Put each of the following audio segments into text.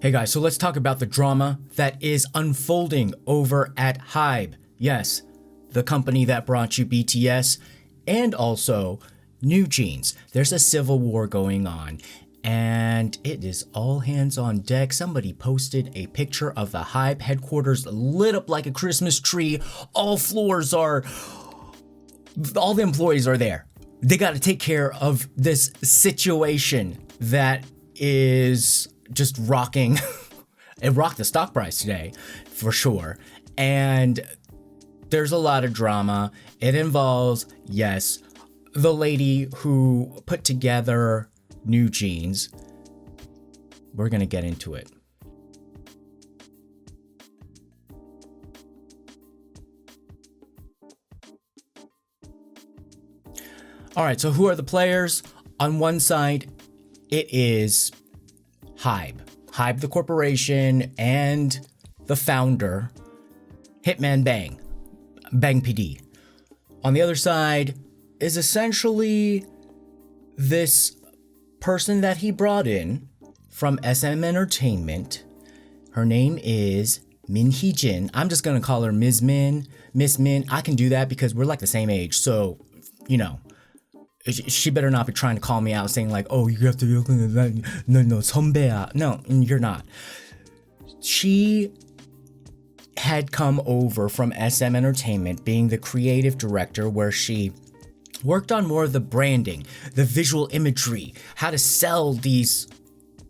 Hey guys, so let's talk about the drama that is unfolding over at Hybe. Yes, the company that brought you BTS and also New Jeans. There's a civil war going on and it is all hands on deck. Somebody posted a picture of the Hybe headquarters lit up like a Christmas tree. All the employees are there. They got to take care of this situation that is just rocking. It rocked the stock price today for sure. And there's a lot of drama. It involves, yes, the lady who put together New Jeans. We're going to get into it. All right, so who are the players? On one side, it is Hybe. Hybe the corporation and the founder, Hitman Bang PD. On the other side is essentially this person that he brought in from SM Entertainment. Her name is Min Hee Jin. I'm just gonna call her Ms. Min. Miss Min. I can do that because we're like the same age, so you know. She better not be trying to call me out saying like, oh, you have to no, 선배야. No, you're not. She had come over from SM Entertainment, being the creative director, where she worked on more of the branding, the visual imagery, how to sell these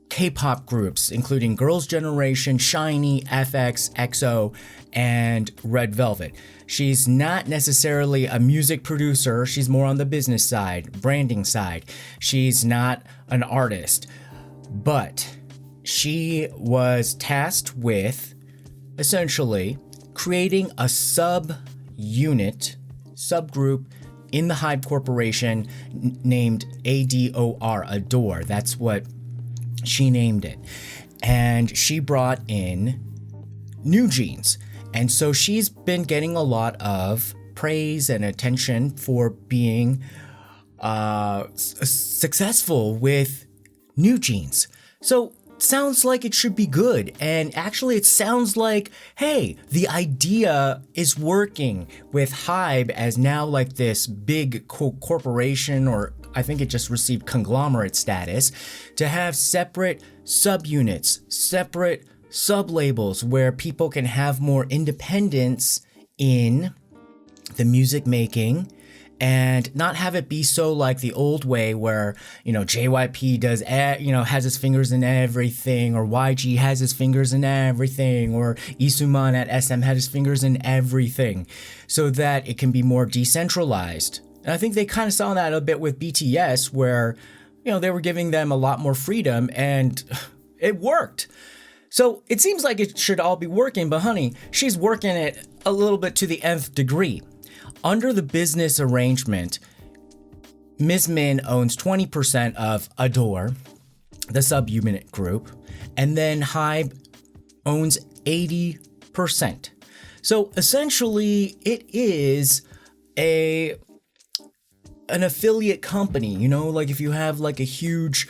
K-pop groups, including Girls' Generation, SHINee, FX, EXO, and Red Velvet. She's not necessarily a music producer. She's more on the business side, branding side. She's not an artist, but she was tasked with essentially creating a subgroup in the Hybe Corporation named Ador, Ador. That's what she named it. And she brought in New Jeans. And so she's been getting a lot of praise and attention for being successful with New Jeans. So sounds like it should be good. And actually it sounds like, hey, the idea is working with Hybe as now like this big corporation, or I think it just received conglomerate status, to have separate subunits, separate sub-labels where people can have more independence in the music making and not have it be so like the old way where, you know, JYP does, has his fingers in everything, or YG has his fingers in everything, or Isuman at SM had his fingers in everything, so that it can be more decentralized. And I think they kind of saw that a bit with BTS where, you know, they were giving them a lot more freedom and it worked. So it seems like it should all be working, but honey, she's working it a little bit to the nth degree. Under the business arrangement, Ms. Min owns 20% of Ador, the subunit group, and then Hybe owns 80%. So essentially, it is an affiliate company, you know, like if you have like a huge,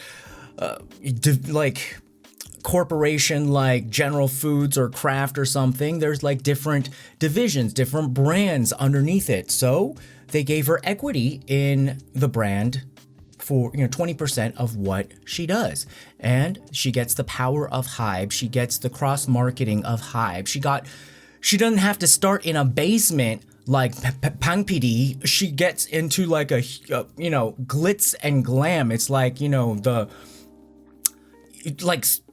corporation like General Foods or Kraft or something, there's like different divisions, different brands underneath it. So they gave her equity in the brand for, 20% of what she does. And she gets the power of Hybe. She gets the cross marketing of Hybe. She doesn't have to start in a basement like Pang PD. She gets into like a glitz and glam. It's like, the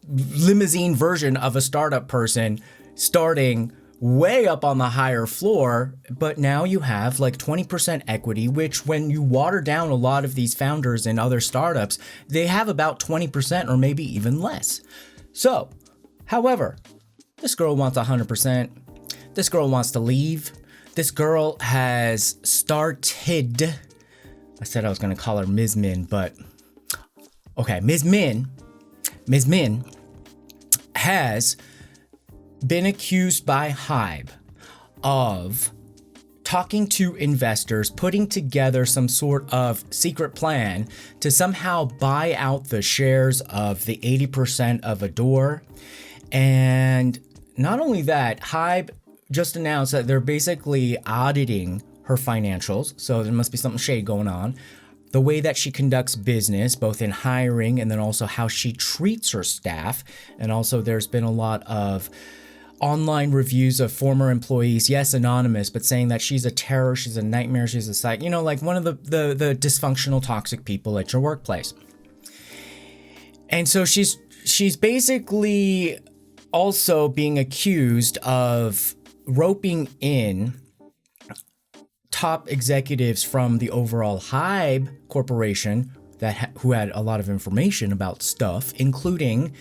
limousine version of a startup person starting way up on the higher floor, but now you have like 20% equity, which when you water down a lot of these founders and other startups, they have about 20% or maybe even less. So, however, this girl wants 100%. This girl wants to leave. This girl has started, I said I was going to call her Ms. Min, but okay, Ms. Min has been accused by Hybe of talking to investors, putting together some sort of secret plan to somehow buy out the shares of the 80% of Ador. And not only that, Hybe just announced that they're basically auditing her financials. So there must be something shady going on. The way that she conducts business, both in hiring and then also how she treats her staff. And also there's been a lot of online reviews of former employees, yes, anonymous, but saying that she's a terror, she's a nightmare, she's a psych, like one of the dysfunctional, toxic people at your workplace. And so she's basically also being accused of roping in top executives from the overall Hybe Corporation who had a lot of information about stuff, including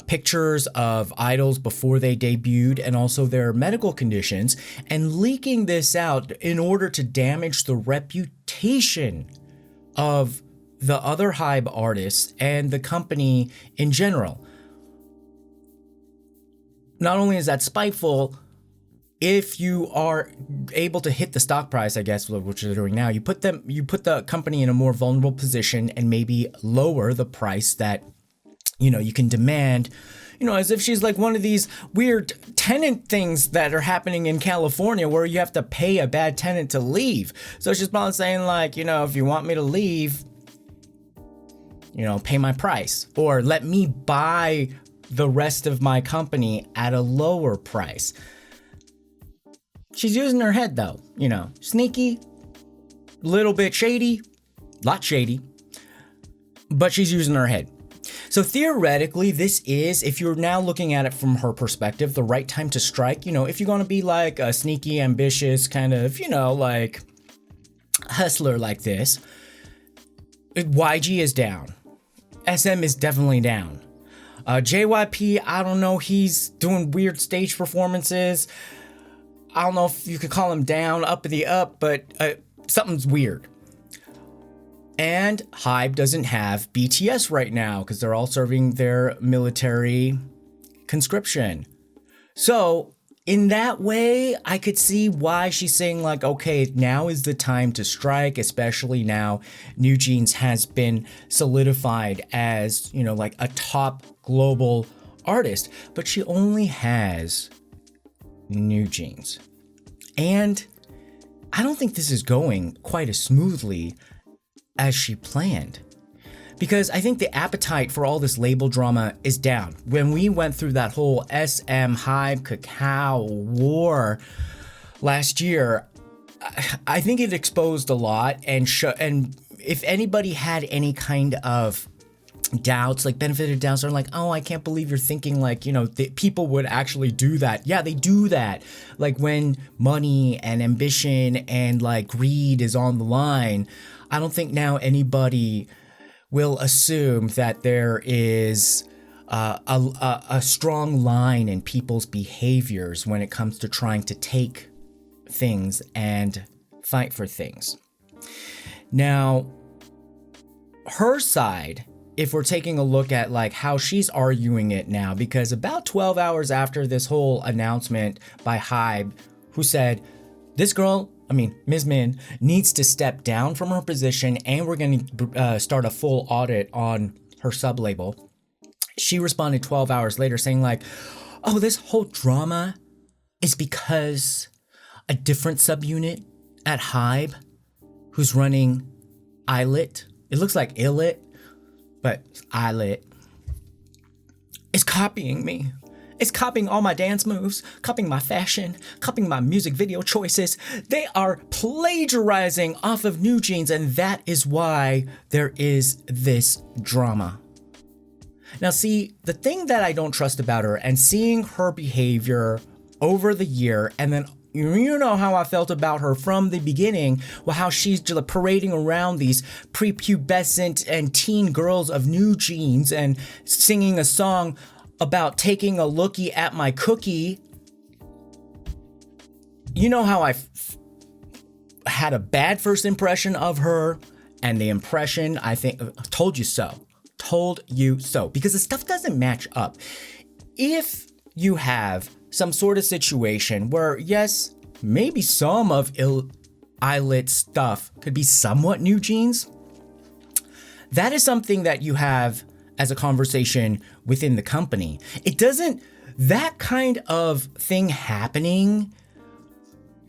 pictures of idols before they debuted and also their medical conditions, and leaking this out in order to damage the reputation of the other Hybe artists and the company in general. Not only is that spiteful, if you are able to hit the stock price, I guess, which they're doing now, you put the company in a more vulnerable position and maybe lower the price that you can demand, as if she's like one of these weird tenant things that are happening in California where you have to pay a bad tenant to leave. So she's probably saying like, if you want me to leave, pay my price, or let me buy the rest of my company at a lower price. She's using her head though, sneaky, little bit shady, lot shady, but she's using her head. So theoretically, this is, if you're now looking at it from her perspective, the right time to strike. If you're going to be like a sneaky, ambitious kind of, like hustler like this, YG is down. SM is definitely down. JYP, I don't know, he's doing weird stage performances. I don't know if you could call him down, up in the up, but something's weird. And Hybe doesn't have BTS right now because they're all serving their military conscription. So in that way, I could see why she's saying like, okay, now is the time to strike, especially now New Jeans has been solidified as, like a top global artist, but she only has New Jeans. And I don't think this is going quite as smoothly as she planned, because I think the appetite for all this label drama is down. When we went through that whole SM Hybe Cacao war last year, I think it exposed a lot, and if anybody had any kind of doubts, like benefited doubts, are like, oh, I can't believe you're thinking like, people would actually do that. Yeah, they do that. Like when money and ambition and like greed is on the line, I don't think now anybody will assume that there is a strong line in people's behaviors when it comes to trying to take things and fight for things. Now, her side, if we're taking a look at like how she's arguing it now, because about 12 hours after this whole announcement by Hybe, who said, this girl, Ms. Min, needs to step down from her position and we're going to start a full audit on her sub-label. She responded 12 hours later saying like, oh, this whole drama is because a different subunit at Hybe who's running Ilit, it looks like Illit, but Ilit, is copying me. It's copying all my dance moves, copying my fashion, copying my music video choices. They are plagiarizing off of New Jeans, and that is why there is this drama. Now, see, the thing that I don't trust about her, and seeing her behavior over the year, and then you know how I felt about her from the beginning, well, how she's just parading around these prepubescent and teen girls of New Jeans and singing a song about taking a lookie at my cookie. You know how I had a bad first impression of her, and the impression, I think, told you so, because the stuff doesn't match up. If you have some sort of situation where, yes, maybe some of Eilit's stuff could be somewhat new jeans. That is something that you have as a conversation within the company. That kind of thing happening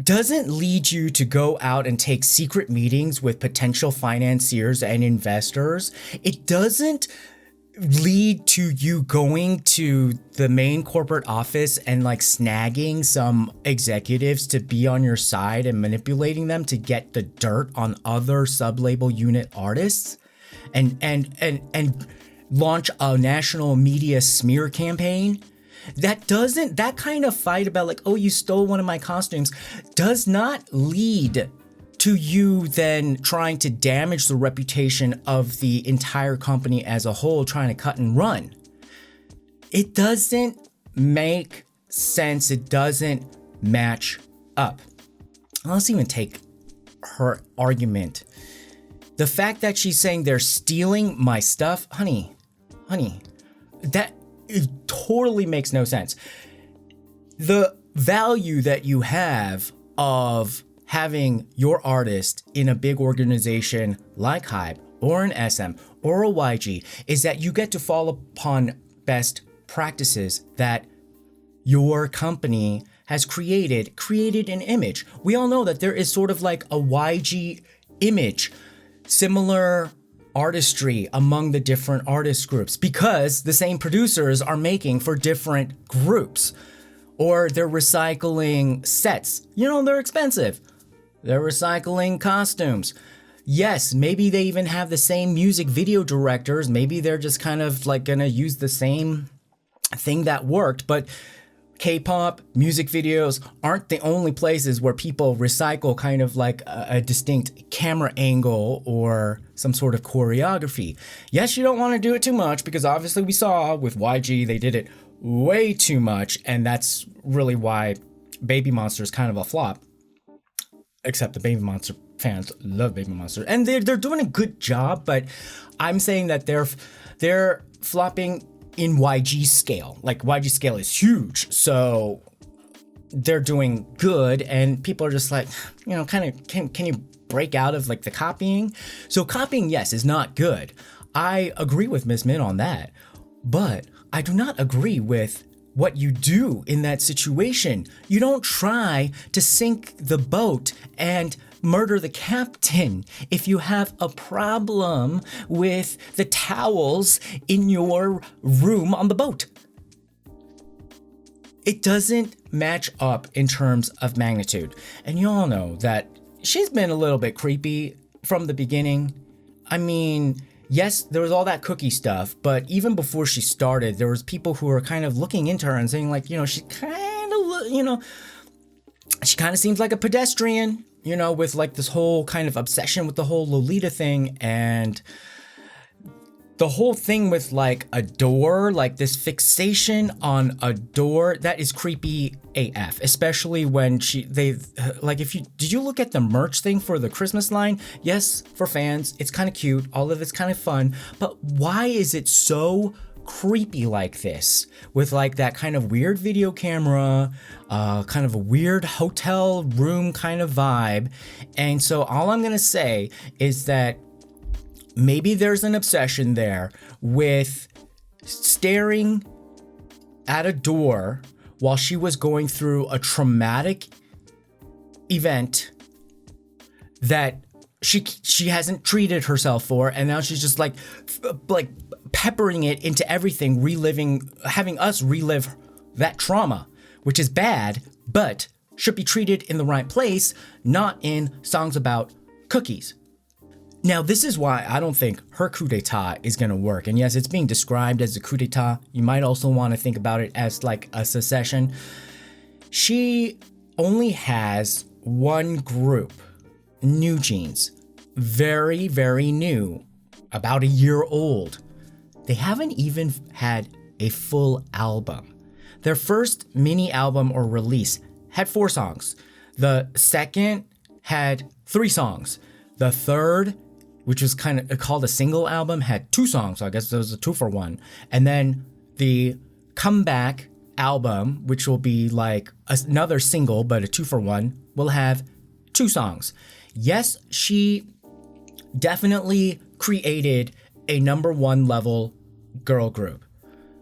doesn't lead you to go out and take secret meetings with potential financiers and investors. It doesn't lead to you going to the main corporate office and like snagging some executives to be on your side and manipulating them to get the dirt on other sub-label unit artists and launch a national media smear campaign. That kind of fight about like, oh, you stole one of my costumes does not lead to you then trying to damage the reputation of the entire company as a whole, trying to cut and run. It doesn't make sense. It doesn't match up. Let's even take her argument. The fact that she's saying they're stealing my stuff, honey, that it totally makes no sense. The value that you have of having your artist in a big organization like Hybe or an SM or a YG is that you get to fall upon best practices that your company has created an image. We all know that there is sort of like a YG image, similar artistry among the different artist groups because the same producers are making for different groups, or they're recycling sets. They're expensive. They're recycling costumes. Yes, maybe they even have the same music video directors. Maybe they're just kind of like gonna use the same thing that worked, but K-pop music videos aren't the only places where people recycle kind of like a distinct camera angle or some sort of choreography. Yes, you don't want to do it too much because obviously we saw with YG they did it way too much, and that's really why Baby Monster is kind of a flop. Except the Baby Monster fans love Baby Monster, and they're doing a good job, but I'm saying that they're flopping in YG scale. Like YG scale is huge, so they're doing good, and people are just like, kind of can you break out of like the copying? So copying, yes, is not good. I agree with Miss Min on that, but I do not agree with what you do in that situation. You don't try to sink the boat and murder the captain if you have a problem with the towels in your room on the boat. It doesn't match up in terms of magnitude. And you all know that she's been a little bit creepy from the beginning. I mean, yes, there was all that cookie stuff, but even before she started, there was people who were kind of looking into her and saying like, she kind of seems like a pedestrian, with like this whole kind of obsession with the whole Lolita thing, and the whole thing with like Ador, like this fixation on Ador, that is creepy AF, especially when did you look at the merch thing for the Christmas line? Yes, for fans, it's kind of cute, all of it's kind of fun, but why is it so creepy like this, with like that kind of weird video camera, kind of a weird hotel room kind of vibe? And so all I'm gonna say is that maybe there's an obsession there with staring at a door while she was going through a traumatic event that she hasn't treated herself for, and now she's just like peppering it into everything, having us relive that trauma, which is bad, but should be treated in the right place, not in songs about cookies. Now, this is why I don't think her coup d'etat is going to work. And yes, it's being described as a coup d'etat. You might also want to think about it as like a secession. She only has one group, New Jeans, very, very new, about a year old. They haven't even had a full album. Their first mini album or release had 4 songs. The second had 3 songs. The third, which was kind of called a single album, had 2 songs. So I guess it was a 2-for-1. And then the comeback album, which will be like another single, but a 2-for-1, will have 2 songs. Yes, she definitely created a #1 level girl group,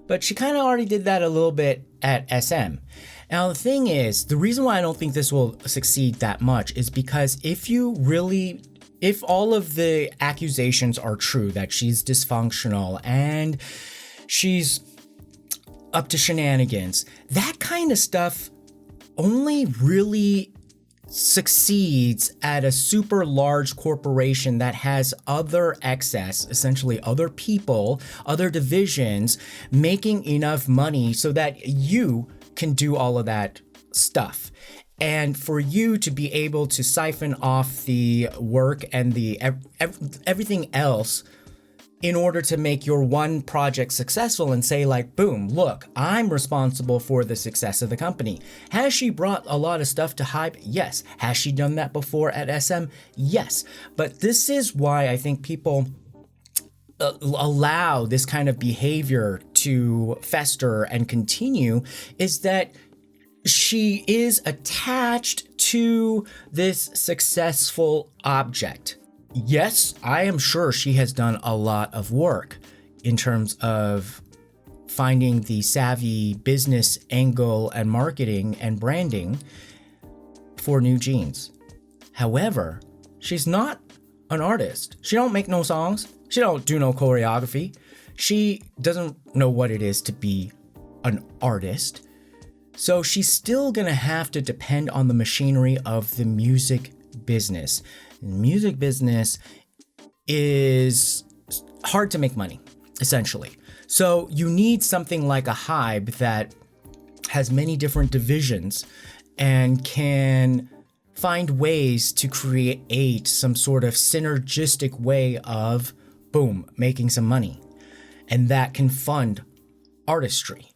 but she kind of already did that a little bit at SM. Now, the thing is, the reason why I don't think this will succeed that much is because if all of the accusations are true that she's dysfunctional and she's up to shenanigans, that kind of stuff only really succeeds at a super large corporation that has other excess, essentially other people, other divisions making enough money so that you can do all of that stuff. And for you to be able to siphon off the work and the everything else in order to make your one project successful and say like, boom, look, I'm responsible for the success of the company. Has she brought a lot of stuff to Hybe? Yes. Has she done that before at SM? Yes. But this is why I think people allow this kind of behavior to fester and continue, is that she is attached to this successful object. Yes, I am sure she has done a lot of work in terms of finding the savvy business angle and marketing and branding for New Jeans. However, she's not an artist. She don't make no songs. She don't do no choreography. She doesn't know what it is to be an artist. So she's still gonna have to depend on the machinery of the music business. Music business is hard to make money, essentially. So you need something like a Hybe that has many different divisions and can find ways to create some sort of synergistic way of, boom, making some money. And that can fund artistry.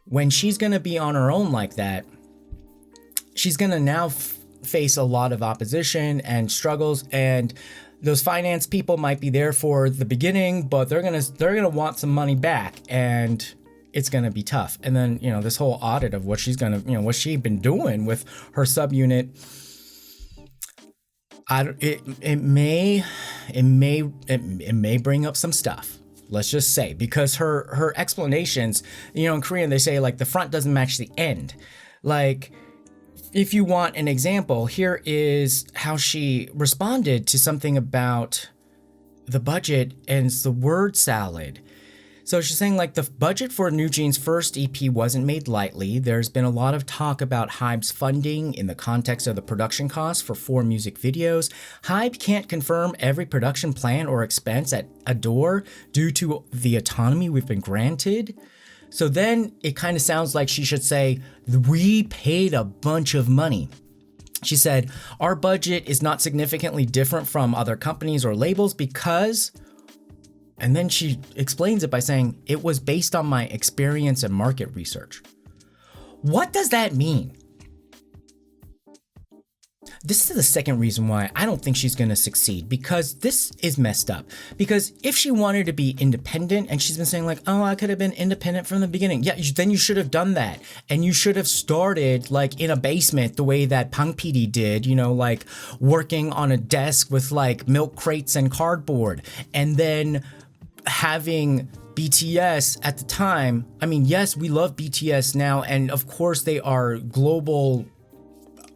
When she's going to be on her own like that, she's going to now face a lot of opposition and struggles, and those finance people might be there for the beginning, but they're gonna want some money back, and it's gonna be tough. And then this whole audit of what she's gonna what she's been doing with her subunit, it may bring up some stuff. Let's just say, because her explanations, in Korean they say like the front doesn't match the end. Like, if you want an example, here is how she responded to something about the budget and the word salad. So she's saying like the budget for New Jeans' first EP wasn't made lightly. There's been a lot of talk about Hybe's funding in the context of the production costs for 4 music videos. Hybe can't confirm every production plan or expense at Ador due to the autonomy we've been granted. So then it kind of sounds like she should say, we paid a bunch of money. She said, our budget is not significantly different from other companies or labels because, and then she explains it by saying, it was based on my experience and market research. What does that mean? This is the second reason why I don't think she's going to succeed, because this is messed up. Because if she wanted to be independent, and she's been saying like, oh, I could have been independent from the beginning. Yeah, then you should have done that. And you should have started like in a basement the way that Bang PD did, like working on a desk with like milk crates and cardboard. And then having BTS at the time. I mean, yes, we love BTS now. And of course they are global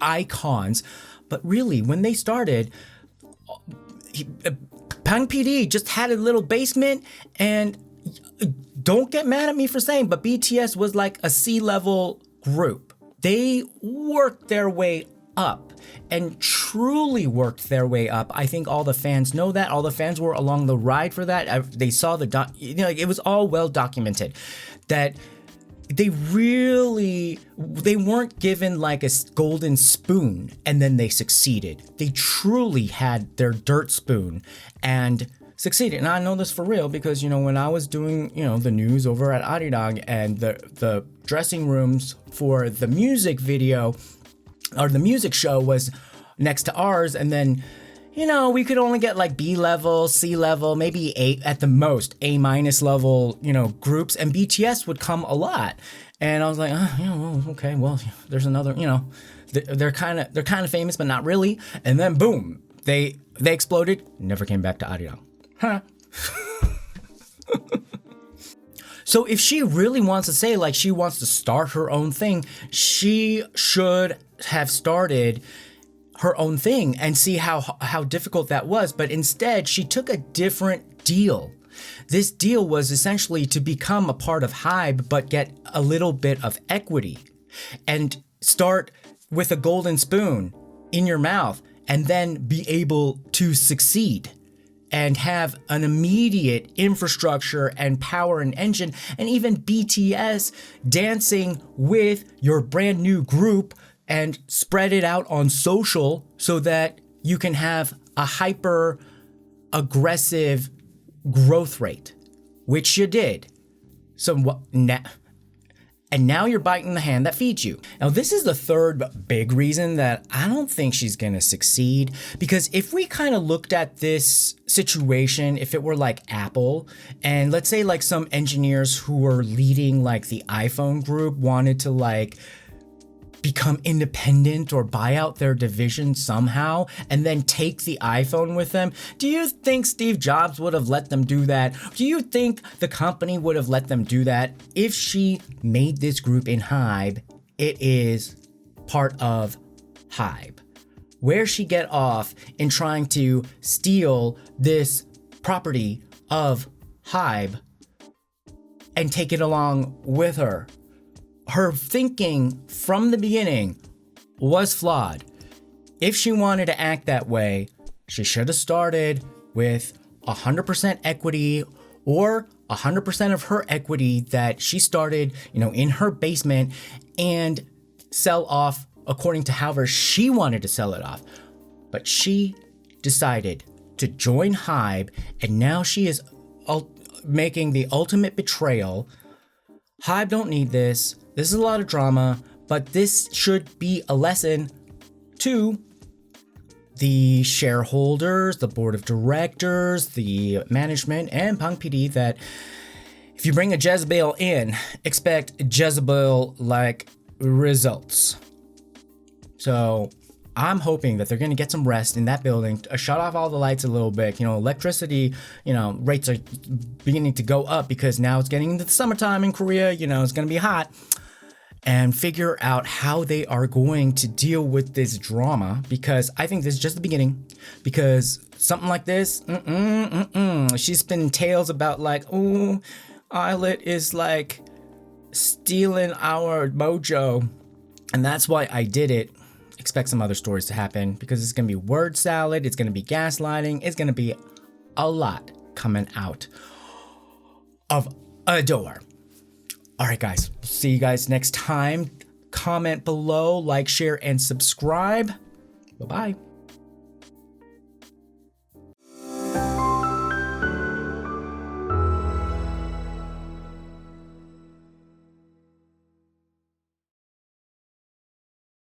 icons. But really, when they started, Bang PD just had a little basement, and don't get mad at me for saying, but BTS was like a C-level group. They worked their way up and truly worked their way up. I think all the fans know that. All the fans were along the ride for that. They saw it was all well documented that they weren't given like a golden spoon and then they succeeded. They truly had their dirt spoon and succeeded. And I know this for real because, when I was doing, the news over at Arirang, and the dressing rooms for the music video or the music show was next to ours. And then, we could only get like B level, C level, maybe A at the most, A- level, groups, and BTS would come a lot. And I was like, okay, well, there's another, they're kind of famous, but not really. And then boom, they exploded, never came back to Ador. Huh. So if she really wants to say like she wants to start her own thing, she should have started her own thing and see how difficult that was. But instead, she took a different deal. This deal was essentially to become a part of Hybe, but get a little bit of equity and start with a golden spoon in your mouth and then be able to succeed and have an immediate infrastructure and power and engine, and even BTS dancing with your brand new group and spread it out on social so that you can have a hyper aggressive growth rate, which you did. So now you're biting the hand that feeds you. Now, this is the third big reason that I don't think she's gonna succeed, because if we kind of looked at this situation, if it were like Apple, and let's say like some engineers who were leading like the iPhone group wanted to like become independent or buy out their division somehow and then take the iPhone with them, do you think Steve Jobs would have let them do that? Do you think the company would have let them do that? If she made this group in Hybe, it is part of Hybe. Where she get off in trying to steal this property of Hybe and take it along with her? Her thinking from the beginning was flawed. If she wanted to act that way, she should have started with 100% equity or 100% of her equity that she started, in her basement, and sell off according to however she wanted to sell it off. But she decided to join Hybe, and now she is making the ultimate betrayal. Hybe don't need this. This is a lot of drama, but this should be a lesson to the shareholders, the board of directors, the management, and Pang PD that if you bring a Jezebel in, expect Jezebel-like results. So I'm hoping that they're going to get some rest in that building, shut off all the lights a little bit. Electricity, rates are beginning to go up because now it's getting into the summertime in Korea. It's going to be hot. And figure out how they are going to deal with this drama, because I think this is just the beginning. Because something like this, she's spinning tales about like, oh, Eyelet is like stealing our mojo. And that's why I did it. Expect some other stories to happen, because it's going to be word salad, it's going to be gaslighting, it's going to be a lot coming out of Ador. All right, guys, see you guys next time. Comment below, like, share, and subscribe. Bye-bye.